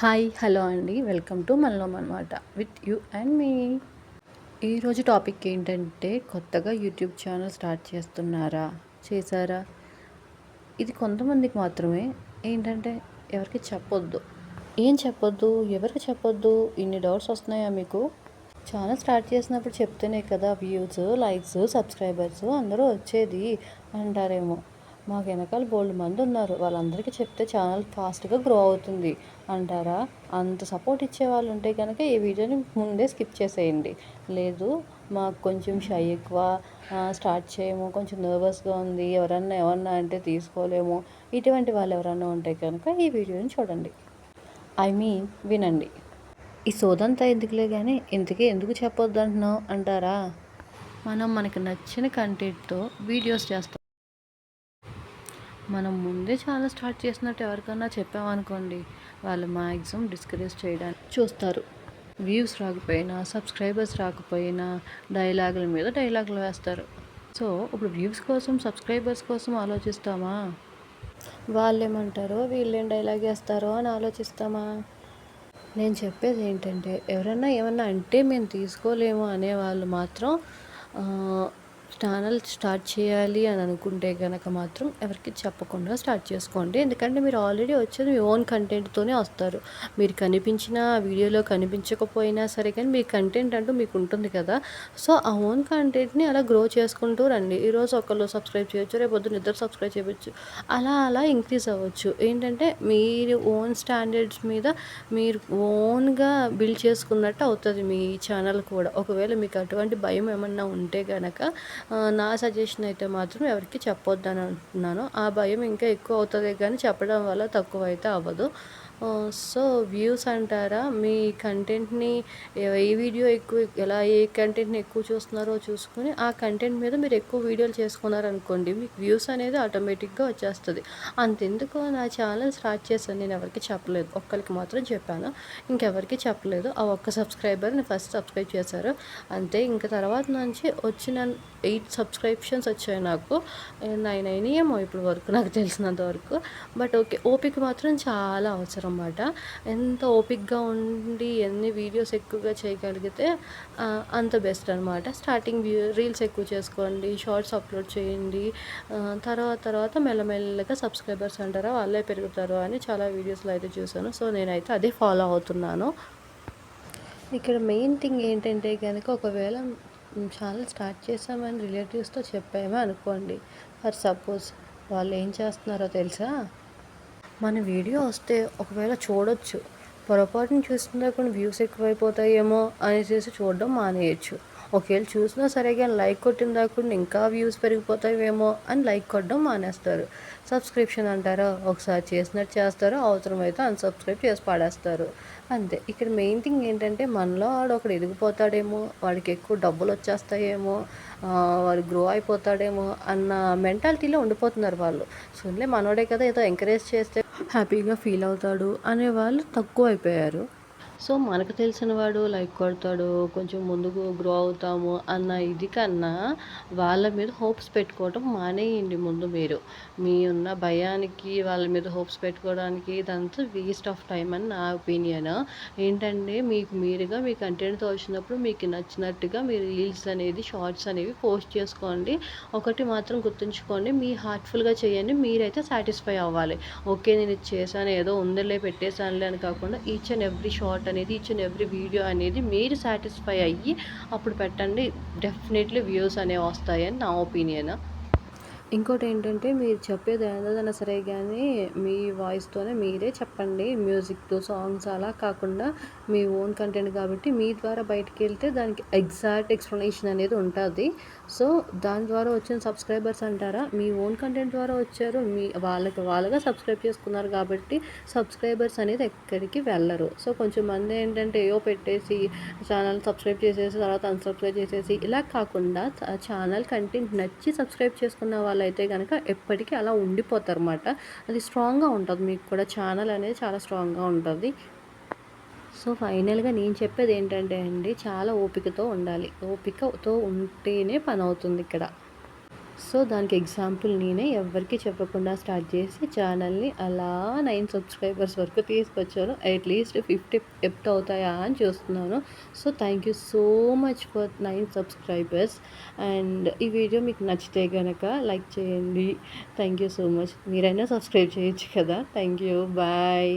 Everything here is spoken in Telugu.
హాయ్ హలో అండి, వెల్కమ్ టు మనలో అనమాట విత్ యూ అండ్ మీ. ఈరోజు టాపిక్ ఏంటంటే, కొత్తగా యూట్యూబ్ ఛానల్ స్టార్ట్ చేశారా? ఇది కొంతమందికి మాత్రమే. ఏంటంటే, ఎవరికి చెప్పొద్దు. ఏం చెప్పొద్దు, ఎవరికి చెప్పొద్దు, ఇన్ని డౌట్స్ వస్తున్నాయా మీకు? ఛానల్ స్టార్ట్ చేసినప్పుడు చెప్తేనే కదా వ్యూస్, లైక్స్, సబ్స్క్రైబర్స్ అందరూ వచ్చేది అంటారేమో. మాకు వెనకాల బోల్డ్ మంది ఉన్నారు, వాళ్ళందరికీ చెప్తే ఛానల్ ఫాస్ట్గా గ్రో అవుతుంది అంటారా? అంత సపోర్ట్ ఇచ్చే వాళ్ళు ఉంటే కనుక ఈ వీడియోని ముందే స్కిప్ చేసేయండి. లేదు, మాకు కొంచెం షై ఎక్కువ, స్టార్ట్ చేయము, కొంచెం నర్వస్గా ఉంది, ఎవరన్నా అంటే తీసుకోలేము, ఇటువంటి వాళ్ళు ఎవరన్నా ఉంటే కనుక ఈ వీడియోని చూడండి, వినండి. ఈ సోదంతా ఎందుకులే కానీ ఇంతకీ ఎందుకు చెప్పొద్దు అంటున్నావు అంటారా? మనకి నచ్చిన కంటెంట్తో వీడియోస్ చేస్తాం. మనం ముందే చాలా స్టార్ట్ చేసినట్టు ఎవరికన్నా చెప్పామనుకోండి, వాళ్ళు మ్యాక్సిమం డిస్కరేజ్ చేయడానికి చూస్తారు. వ్యూస్ రాకపోయినా, సబ్స్క్రైబర్స్ రాకపోయినా డైలాగుల మీద డైలాగులు వేస్తారు. సో ఇప్పుడు వ్యూస్ కోసం, సబ్స్క్రైబర్స్ కోసం ఆలోచిస్తామా? వాళ్ళేమంటారో, వీళ్ళేం డైలాగ్ వేస్తారో అని ఆలోచిస్తామా? నేను చెప్పేది ఏంటంటే, ఎవరన్నా ఏమన్నా అంటే మేము తీసుకోలేము అనేవాళ్ళు మాత్రం ఛానల్ స్టార్ట్ చేయాలి అని అనుకుంటే కనుక మాత్రం ఎవరికి చెప్పకుండా స్టార్ట్ చేసుకోండి. ఎందుకంటే మీరు ఆల్రెడీ వచ్చేది మీ ఓన్ కంటెంట్తోనే వస్తారు. మీరు కనిపించినా, వీడియోలో కనిపించకపోయినా సరే కానీ మీ కంటెంట్ అంటూ మీకు ఉంటుంది కదా. సో ఆ ఓన్ కంటెంట్ని అలా గ్రో చేసుకుంటూ రండి. ఈరోజు ఒకళ్ళు సబ్స్క్రైబ్ చేయొచ్చు, రేపు పొద్దున్న ఇద్దరు సబ్స్క్రైబ్ చేయవచ్చు, అలా ఇంక్రీజ్ అవ్వచ్చు. ఏంటంటే మీరు ఓన్ స్టాండర్డ్స్ మీద మీరు ఓన్గా బిల్డ్ చేసుకున్నట్టు అవుతుంది మీ ఛానల్ కూడా. ఒకవేళ మీకు అటువంటి భయం ఏమన్నా ఉంటే కనుక నా సజెషన్ అయితే మాత్రం ఎవరికి చెప్పొద్దని అంటున్నాను. ఆ భయం ఇంకా ఎక్కువ అవుతుంది కానీ చెప్పడం వల్ల తక్కువ అయితే అవ్వదు. సో వ్యూస్ అంటారా, మీ కంటెంట్ని ఏ వీడియో ఏ కంటెంట్ని ఎక్కువ చూస్తున్నారో చూసుకొని ఆ కంటెంట్ మీద మీరు ఎక్కువ వీడియోలు చేసుకున్నారనుకోండి, మీకు వ్యూస్ అనేది ఆటోమేటిక్గా వచ్చేస్తుంది. అంతెందుకు, నా ఛానల్ స్టార్ట్ చేశాను, నేను ఎవరికి చెప్పలేదు, ఒక్కరికి మాత్రం చెప్పాను, ఇంకెవరికి చెప్పలేదు. ఆ ఒక్క సబ్స్క్రైబర్ని ఫస్ట్ సబ్స్క్రైబ్ చేశారు అంతే. ఇంకా తర్వాత నుంచి వచ్చిన 8 సబ్స్క్రిప్షన్స్ వచ్చాయి నాకు. 9 అయినాయేమో ఇప్పుడు వరకు నాకు తెలిసినంత వరకు. బట్ ఓకే, ఓపిక మాత్రం చాలా అవసరం అన్నమాట. ఎంత ఓపికగా ఉండి ఎన్ని వీడియోస్ ఎక్కువగా చేయగలిగితే అంత బెస్ట్ అనమాట. స్టార్టింగ్ రీల్స్ ఎక్కువ చేసుకోండి, షార్ట్స్ అప్లోడ్ చేయండి, తర్వాత మెల్లమెల్లగా సబ్స్క్రైబర్స్ అంటారా వాళ్ళే పెరుగుతారు అని చాలా వీడియోస్లో అయితే చూశాను. సో నేనైతే అదే ఫాలో అవుతున్నాను. ఇక్కడ మెయిన్ థింగ్ ఏంటంటే కనుక, ఒకవేళ ఛానల్ స్టార్ట్ చేసామని రిలేటివ్స్తో చెప్పామే అనుకోండి, ఫర్ సపోజ్ వాళ్ళు ఏం చేస్తున్నారో తెలుసా, మన వీడియో వస్తే ఒకవేళ చూడొచ్చు, పొరపాటున చూస్తున్నా కొన్ని వ్యూస్ ఎక్కువైపోతాయేమో అనేసి చూడడం మానేయచ్చు. ఒకవేళ చూసినా సరే కానీ లైక్ కొట్టిన దాకుండా ఇంకా వ్యూస్ పెరిగిపోతాయేమో అని లైక్ కొట్టడం మానేస్తారు. సబ్స్క్రిప్షన్ అంటారా, ఒకసారి చేసినట్టు చేస్తారు, అవసరమైతే అన్సబ్స్క్రైబ్ చేసి పాడేస్తారు అంతే. ఇక్కడ మెయిన్ థింగ్ ఏంటంటే, మనలో వాడు ఒకడు ఎదిగిపోతాడేమో, వాడికి ఎక్కువ డబ్బులు వచ్చేస్తాయేమో, వాడు గ్రో అయిపోతాడేమో అన్న మెంటాలిటీలో ఉండిపోతున్నారు వాళ్ళు. సోన్లే మనోడే కదా, ఏదో ఎంకరేజ్ చేస్తే హ్యాపీగా ఫీల్ అవుతాడు అనే వాళ్ళు తక్కువ అయిపోయారు. సో మనకు తెలిసిన వాడు లైక్ కొడతాడు, కొంచెం ముందుకు గ్రో అవుతాము అన్న ఇది కన్నా వాళ్ళ మీద హోప్స్ పెట్టుకోవడం మానేయండి. ముందు మీరు మీ ఉన్న భయానికి వాళ్ళ మీద హోప్స్ పెట్టుకోవడానికి ఇదంతా వేస్ట్ ఆఫ్ టైం అని నా ఒపీనియన్. ఏంటంటే, మీకు మీరుగా మీ కంటెంట్తో వచ్చినప్పుడు మీకు నచ్చినట్టుగా మీరు రీల్స్ అనేది, షార్ట్స్ అనేవి పోస్ట్ చేసుకోండి. ఒకటి మాత్రం గుర్తుంచుకోండి, మీ హార్ట్ఫుల్గా చేయండి, మీరైతే సాటిస్ఫై అవ్వాలి. ఓకే నేను ఇది చేశాను, ఏదో ఉందిలే పెట్టేశానులే అని కాకుండా ఈచ్ అండ్ ఎవ్రీ షార్ట్ అనేది, ఈచ్ అండ్ ఎవ్రీ వీడియో అనేది మీరు సాటిస్ఫై అయ్యి అప్పుడు పెట్టండి. డెఫినెట్లీ వ్యూస్ అనేవి వస్తాయని నా ఒపీనియన్. ఇంకోటి ఏంటంటే, మీరు చెప్పేది ఏదైనా సరే కానీ మీ వాయిస్తోనే మీరే చెప్పండి. మ్యూజిక్తో సాంగ్స్ అలా కాకుండా మీ ఓన్ కంటెంట్ కాబట్టి మీ ద్వారా బయటికి వెళ్తే దానికి ఎగ్జాక్ట్ ఎక్స్ప్లెనేషన్ అనేది ఉంటుంది. సో దాని ద్వారా వచ్చిన సబ్స్క్రైబర్స్ అంటారా, మీ ఓన్ కంటెంట్ ద్వారా వచ్చారు, వాళ్ళగా సబ్స్క్రైబ్ చేసుకున్నారు కాబట్టి సబ్స్క్రైబర్స్ అనేది ఎక్కడికి వెళ్ళరు. సో కొంచెం మంది ఏంటంటే ఏవో పెట్టేసి ఛానల్ సబ్స్క్రైబ్ చేసేసి తర్వాత అన్సబ్స్క్రైబ్ చేసేసి ఇలా కాకుండా, ఛానల్ కంటెంట్ నచ్చి సబ్స్క్రైబ్ చేసుకున్న వాళ్ళైతే కనుక ఎప్పటికీ అలా ఉండిపోతారు అన్నమాట. అది స్ట్రాంగ్గా ఉంటుంది, మీకు కూడా ఛానల్ అనేది చాలా స్ట్రాంగ్గా ఉంటుంది. సో ఫైనల్గా నేను చెప్పేది ఏంటంటే అండి, చాలా ఓపికతో ఉండాలి, ఓపికతో ఉంటేనే పని అవుతుంది ఇక్కడ. సో దానికి ఎగ్జాంపుల్ నేనే ఎవ్వరికీ చెప్పకుండా స్టార్ట్ చేసి ఛానల్ని అలా 9 సబ్స్క్రైబర్స్ వరకు తీసుకొచ్చాను. అట్లీస్ట్ 50 ఎప్ట్ అవుతాయా అని చూస్తున్నాను. So thank you so much for 9 subscribers. And ఈ వీడియో మీకు నచ్చితే కనుక లైక్ చేయండి. Thank you so much. మీరైనా సబ్స్క్రైబ్ చేయొచ్చు కదా. Thank you. బాయ్.